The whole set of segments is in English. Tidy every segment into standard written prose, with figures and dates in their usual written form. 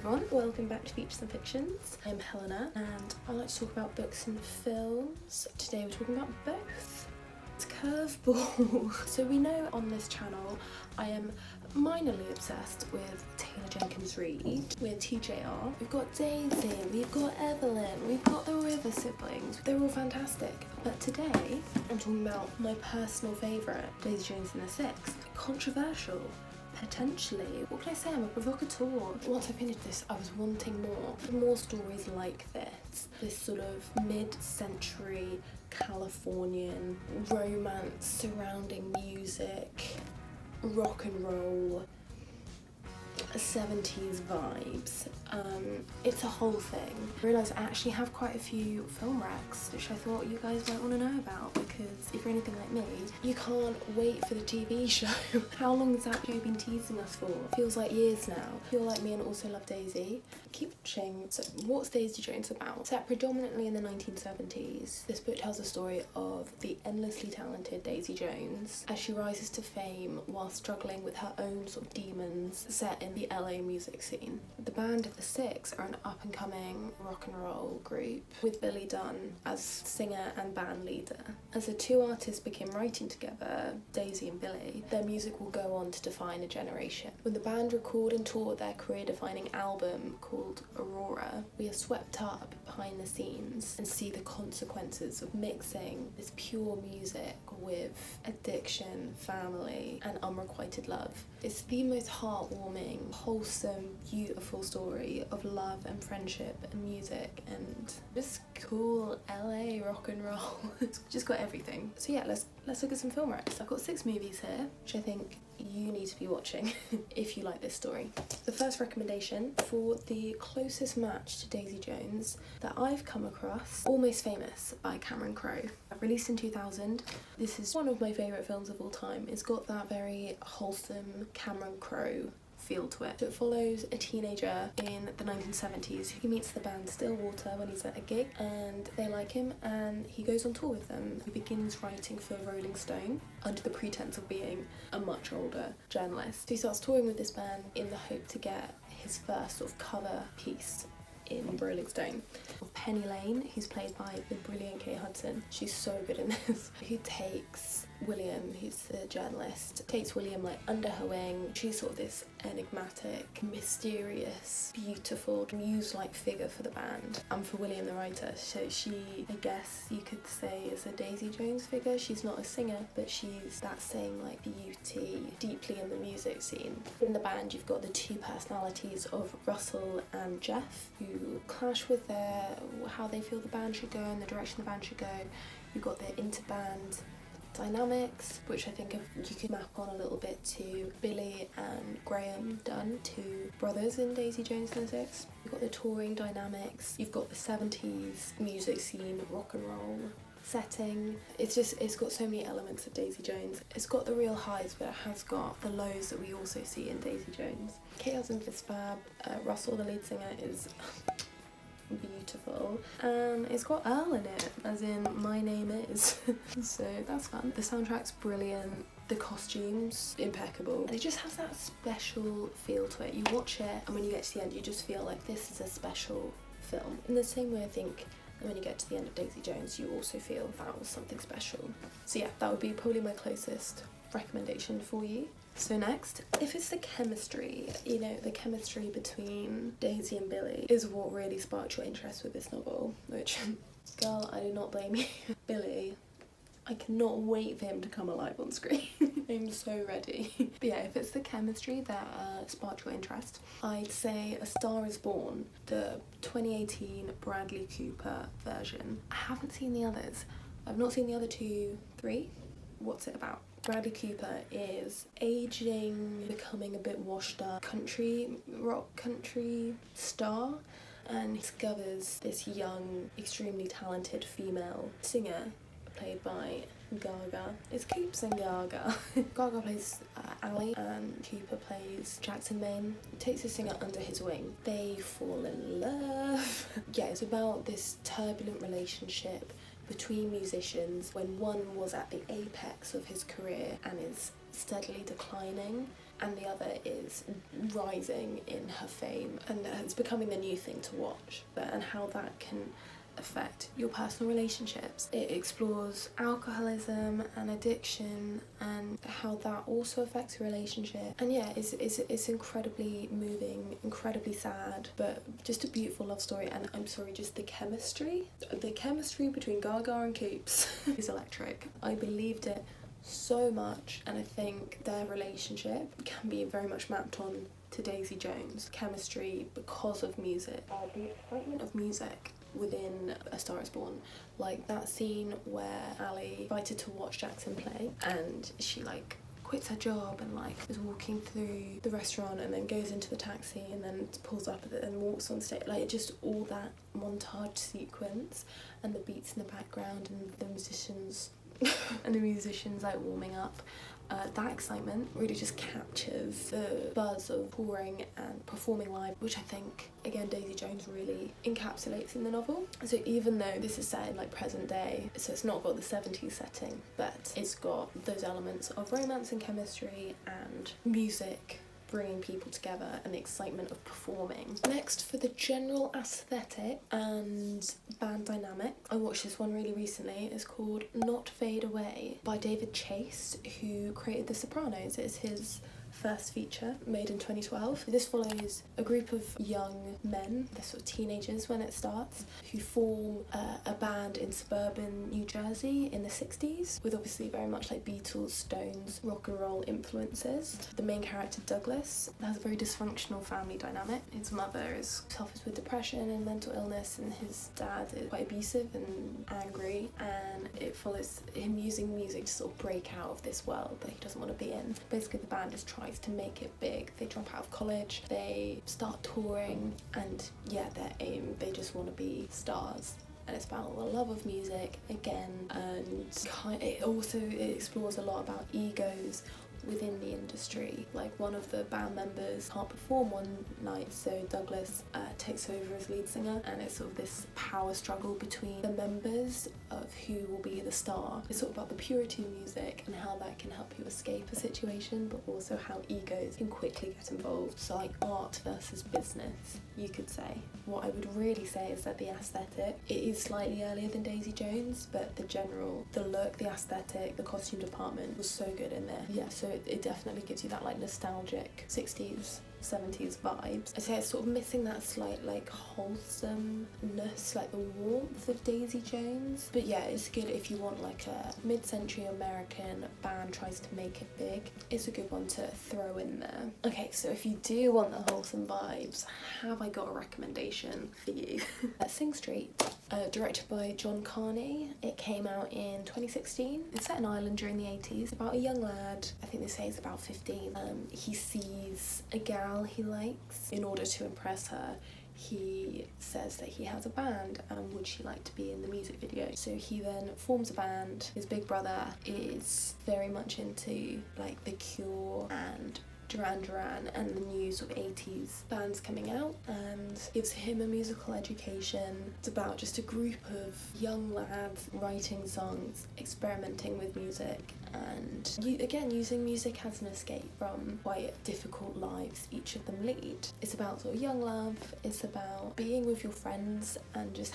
everyone, welcome back to Features and Fictions. I'm Helena and I like to talk about books and films. Today we're talking about both. It's curveball. So we know on this channel I am minorly obsessed with Taylor Jenkins Reid, with TJR. We've got Daisy, we've got Evelyn, we've got the River siblings. They're all fantastic. But today I'm talking about my personal favourite, Daisy Jones and the Six. Controversial. Potentially. What can I say? I'm a provocateur. Once I finished this, I was wanting more stories like this sort of mid-century Californian romance surrounding music, rock and roll, 70s vibes. It's a whole thing. I realised I actually have quite a few film recs which I thought you guys might want to know about, because if you're anything like me, you can't wait for the TV show. How long has that show been teasing us for? Feels like years now. If you're like me and also love Daisy, keep watching. So what's Daisy Jones about? Set predominantly in the 1970s, this book tells the story of the endlessly talented Daisy Jones as she rises to fame while struggling with her own sort of demons, set in the LA music scene. The band of the Six are an up-and-coming rock and roll group with Billy Dunn as singer and band leader. As the two artists begin writing together, Daisy and Billy, their music will go on to define a generation. When the band record and tour their career-defining album called Aurora, we are swept up behind the scenes and see the consequences of mixing this pure music with addiction, family, and unrequited love. It's the most heartwarming, wholesome, beautiful story of love and friendship and music and just cool LA rock and roll. It's just got everything. So yeah, let's look at some film recs. I've got 6 movies here, which I think you need to be watching if you like this story. The first recommendation for the closest match to Daisy Jones that I've come across, Almost Famous by Cameron Crowe. Released in 2000, this is one of my favourite films of all time. It's got that very wholesome Cameron Crowe feel to it. So it follows a teenager in the 1970s who meets the band Stillwater when he's at a gig and they like him and he goes on tour with them. He begins writing for Rolling Stone under the pretense of being a much older journalist. So he starts touring with this band in the hope to get his first sort of cover piece in Rolling Stone. Penny Lane, who's played by the brilliant Kate Hudson, she's so good in this, who takes William, who's the journalist, takes William like under her wing. She's sort of this enigmatic, mysterious, beautiful, muse-like figure for the band and for William the writer. So she, I guess you could say, is a Daisy Jones figure. She's not a singer, but she's that same like beauty deeply in the music scene. In the band you've got the two personalities of Russell and Jeff, who clash with how they feel the band should go and the direction the band should go. You've got their interband dynamics, which I think you could map on a little bit to Billy and Graham Dunn, two brothers in Daisy Jones and the Six. You've got the touring dynamics, you've got the 70s music scene, rock and roll setting. It's got so many elements of Daisy Jones. It's got the real highs, but it has got the lows that we also see in Daisy Jones. Kate Hudson is fab. Russell, the lead singer, is beautiful, and it's got Earl in it, as in My Name Is. So that's fun. The soundtrack's brilliant, the costumes impeccable, and it just has that special feel to it. You watch it and when you get to the end you just feel like this is a special film. In the same way I think when you get to the end of Daisy Jones you also feel that was something special. So yeah, that would be probably my closest recommendation for you. So next, if it's the chemistry, you know, the chemistry between Daisy and Billy is what really sparked your interest with this novel, which, girl, I do not blame you. Billy, I cannot wait for him to come alive on screen. I'm so ready. But yeah, if it's the chemistry that sparked your interest, I'd say A Star Is Born, the 2018 Bradley Cooper version. I haven't seen the others. I've not seen the other 2, 3. What's it about? Bradley Cooper is aging, becoming a bit washed up rock country star, and he discovers this young, extremely talented female singer played by Gaga. It's Coops and Gaga. Gaga plays Ally and Cooper plays Jackson Maine. He takes the singer under his wing. They fall in love. Yeah, it's about this turbulent relationship between musicians when one was at the apex of his career and is steadily declining, and the other is rising in her fame, and it's becoming the new thing to watch, and how that can affect your personal relationships. It explores alcoholism and addiction and how that also affects your relationship. And yeah, it's incredibly moving, incredibly sad, but just a beautiful love story. And I'm sorry, just the chemistry between Gaga and Coops is electric. I believed it so much, and I think their relationship can be very much mapped on to Daisy Jones' chemistry because of music. The excitement of music within A Star Is Born, like that scene where Ali invited to watch Jackson play, and she like quits her job and like is walking through the restaurant and then goes into the taxi and then pulls up and walks on stage, like just all that montage sequence and the beats in the background and the musicians like warming up. That excitement really just captures the buzz of touring and performing live, which I think, again, Daisy Jones really encapsulates in the novel. So even though this is set in like present day, so it's not got the 70s setting, but it's got those elements of romance and chemistry and music bringing people together and the excitement of performing. Next, for the general aesthetic and band dynamic, I watched this one really recently. It's called Not Fade Away by David Chase, who created The Sopranos. It's his first feature, made in 2012. This follows a group of young men, they're sort of teenagers when it starts, who form a band in suburban New Jersey in the 60s, with obviously very much like Beatles, Stones, rock and roll influences. The main character, Douglas, has a very dysfunctional family dynamic. His mother suffers with depression and mental illness, and his dad is quite abusive and angry, and it follows him using music to sort of break out of this world that he doesn't want to be in. Basically, the band just tries to make it big. They drop out of college, they start touring, and yeah, their aim, they just want to be stars. And it's about the love of music again, and it explores a lot about egos within the industry. Like, one of the band members can't perform one night, so Douglas takes over as lead singer, and it's sort of this power struggle between the members of who will be the star. It's sort of about the purity of music and how that can help you escape a situation, but also how egos can quickly get involved. So like art versus business, you could say. What I would really say is that the aesthetic, it is slightly earlier than Daisy Jones, but the look, the aesthetic, the costume department was so good in there. Yeah, so it definitely gives you that like nostalgic 60s 70s vibes. I'd say it's sort of missing that slight like wholesomeness, like the warmth of Daisy Jones. But yeah, it's good if you want like a mid-century American band tries to make it big. It's a good one to throw in there. Okay, so if you do want the wholesome vibes, have I got a recommendation for you? Sing Street, directed by John Carney. It came out in 2016. It's set in Ireland during the 80s. About a young lad, I think they say he's about 15. He sees a gal he likes. In order to impress her, he says that he has a band and would she like to be in the music video. So he then forms a band. His big brother is very much into like The Cure and Duran Duran and the new sort of 80s bands coming out, and gives him a musical education. It's about just a group of young lads writing songs, experimenting with music, and again using music as an escape from quite difficult lives each of them lead. It's about sort of young love, it's about being with your friends and just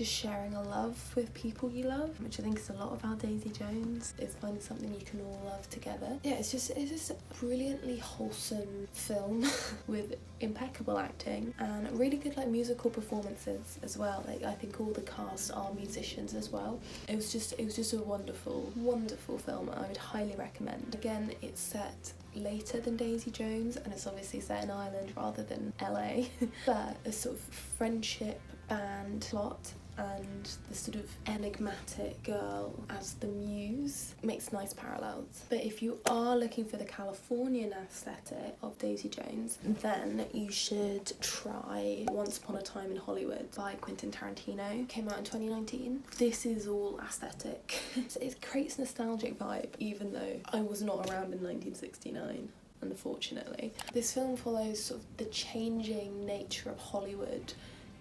sharing a love with people you love, which I think is a lot about Daisy Jones, is finding something you can all love together. Yeah, it's just a brilliantly wholesome film with impeccable acting and really good like musical performances as well. Like, I think all the cast are musicians as well. It was just a wonderful film. I would highly recommend. Again, it's set later than Daisy Jones and it's obviously set in Ireland rather than LA, but a sort of friendship band plot and the sort of enigmatic girl as the muse makes nice parallels. But if you are looking for the Californian aesthetic of Daisy Jones, then you should try Once Upon a Time in Hollywood by Quentin Tarantino. Came out in 2019. This is all aesthetic. It creates nostalgic vibe, even though I was not around in 1969. Unfortunately. This film follows sort of the changing nature of Hollywood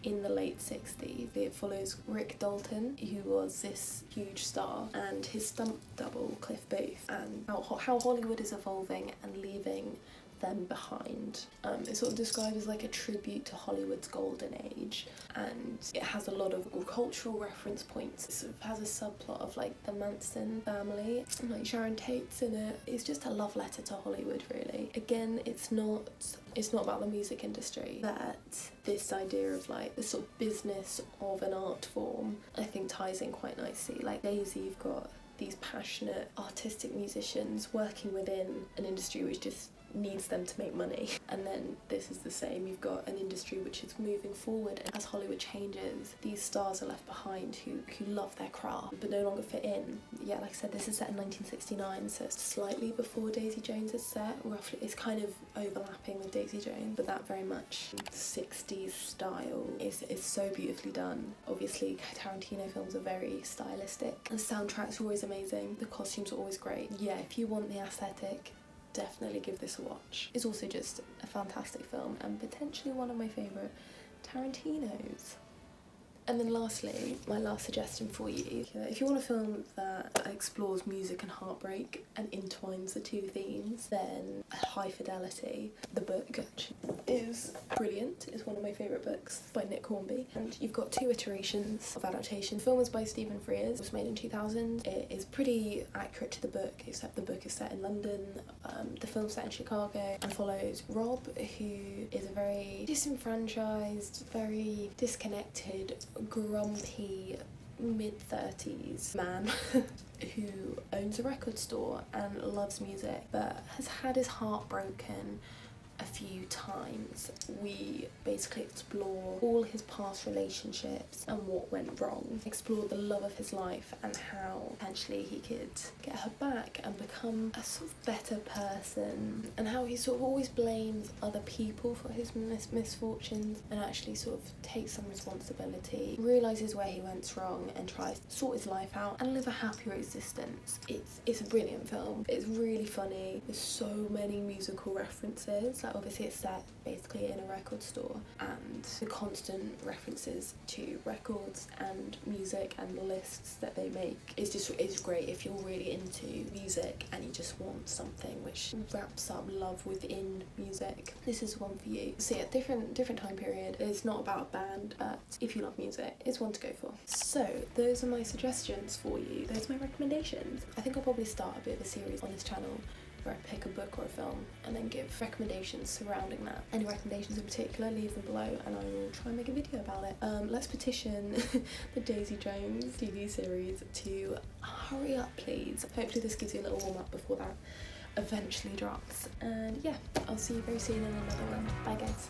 in the late 60s. It follows Rick Dalton, who was this huge star, and his stunt double Cliff Booth, and how Hollywood is evolving and leaving them behind. It's sort of described as like a tribute to Hollywood's golden age, and it has a lot of cultural reference points. It sort of has a subplot of like the Manson family, and like Sharon Tate's in it. It's just a love letter to Hollywood, really. Again, it's not about the music industry, but this idea of like the sort of business of an art form I think ties in quite nicely. Like Daisy, you've got these passionate artistic musicians working within an industry which just needs them to make money, and then this is the same. You've got an industry which is moving forward, and as Hollywood changes, these stars are left behind who love their craft but no longer fit in. Yeah, like I said, this is set in 1969, so it's slightly before Daisy Jones is set, roughly. It's kind of overlapping with Daisy Jones, but that very much 60s style is so beautifully done. Obviously Tarantino films are very stylistic, and the soundtracks are always amazing, the costumes are always great. Yeah, if you want the aesthetic, definitely give this a watch. It's also just a fantastic film and potentially one of my favourite Tarantino's. And then lastly, my last suggestion for you, if you want a film that explores music and heartbreak and entwines the two themes, then High Fidelity, the book, is brilliant. It's one of my favourite books by Nick Hornby. And you've got two iterations of adaptation. The film was by Stephen Frears. It was made in 2000. It is pretty accurate to the book, except the book is set in London. The film's set in Chicago and follows Rob, who is a very disenfranchised, very disconnected, grumpy mid-30s man who owns a record store and loves music but has had his heart broken a few times. We basically explore all his past relationships and what went wrong, explore the love of his life and how potentially he could get her back and become a sort of better person, and how he sort of always blames other people for his misfortunes and actually sort of takes some responsibility, realises where he went wrong and tries to sort his life out and live a happier existence. It's a brilliant film. It's really funny. There's so many musical references. Like obviously it's set basically in a record store, and the constant references to records and music and the lists that they make is great if you're really into music and you just want something which wraps up love within music. This is one for you. See, at different time period, it's not about a band, but if you love music, it's one to go for. So those are my suggestions for you. Those are my recommendations. I think I'll probably start a bit of a series on this channel where I pick a book or a film and then give recommendations surrounding that. Any recommendations in particular, leave them below and I will try and make a video about it. Let's petition the Daisy Jones TV series to hurry up, please. Hopefully this gives you a little warm up before that eventually drops. And yeah, I'll see you very soon in another one. Bye guys.